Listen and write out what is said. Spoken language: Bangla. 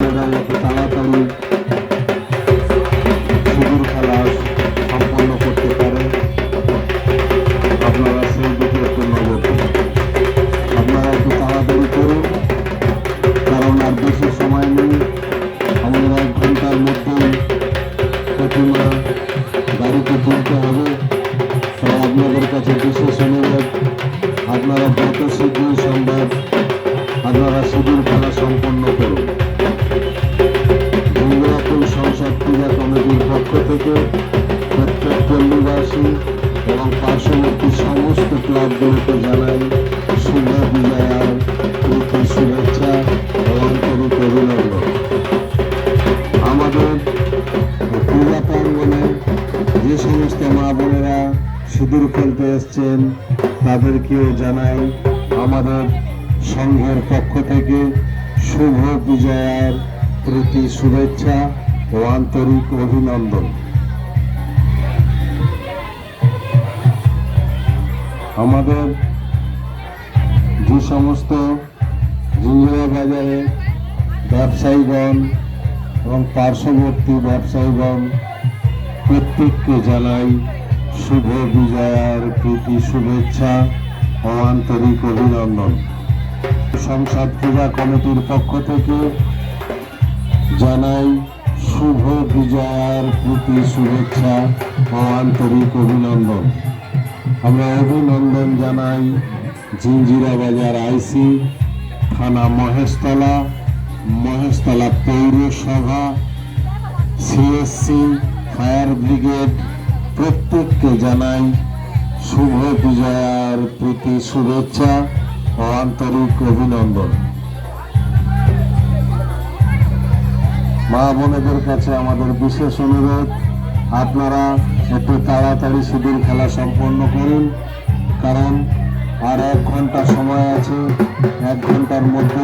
বোনেরা যত তাড়াতাড়ি সিঁদুর খেলা সম্পন্ন করতে পারে আপনারা সেই দিকে একটু নজর দিন। আপনারা একটু তাড়াতাড়ি করুন, কারণ আর বেশি সময় নেই। আমাদের 1 ঘন্টার মধ্যেই প্রতিমা গাড়িতে তুলতে হবে। তাই আপনাদের কাছে বিশেষ অনুরোধ, আপনারা যত শীঘ্রই সম্ভব আপনারা সিঁদুর খেলা সম্পন্ন করুন। বন্ধুরাকুল সংসদ পূজা কমিটির পক্ষ থেকে প্রত্যেক পল্লীবাসী এবং পার্শ্ববর্তী সমস্ত ক্লাবগুলোকে জানাই শুভ বিজয়ার প্রীতি শুভেচ্ছা ও আন্তরিক অভিনন্দন। আমাদের পূজা প্রাঙ্গণে যে সমস্ত মা বোনেরা সিঁদুর খেলতে এসছেন তাদেরকেও জানাই আমাদের সংঘের পক্ষ থেকে শুভ বিজয়ার প্রীতি শুভেচ্ছা ও আন্তরিক অভিনন্দন। আমাদের যে সমস্ত জিঞ্জিরা বাজারে ব্যবসায়ীগণ এবং পার্শ্ববর্তী ব্যবসায়ীগণ প্রত্যেককে জানাই শুভ বিজয়ার প্রীতি শুভেচ্ছা ও আন্তরিক অভিনন্দন। সংসদ পূজা কমিটির পক্ষ থেকে জানাই শুভ বিজয়ার প্রীতি শুভেচ্ছা ও আন্তরিক অভিনন্দন। আমরা অভিনন্দন জানাই জিঞ্জিরা বাজার আইসি, থানা মহেশতলা, মহেশতলা পৌরসভা, সিএসসি, ফায়ার ব্রিগেড প্রত্যেককে জানাই শুভ বিজয়ার প্রীতি শুভেচ্ছা ও আন্তরিক অভিনন্দন। মা বোনেদের কাছে আমাদের বিশেষ অনুরোধ, আপনারা একটু তাড়াতাড়ি সিঁদুর খেলা সম্পন্ন করুন, কারণ আর 1 ঘন্টা সময় আছে। 1 ঘন্টার মধ্যে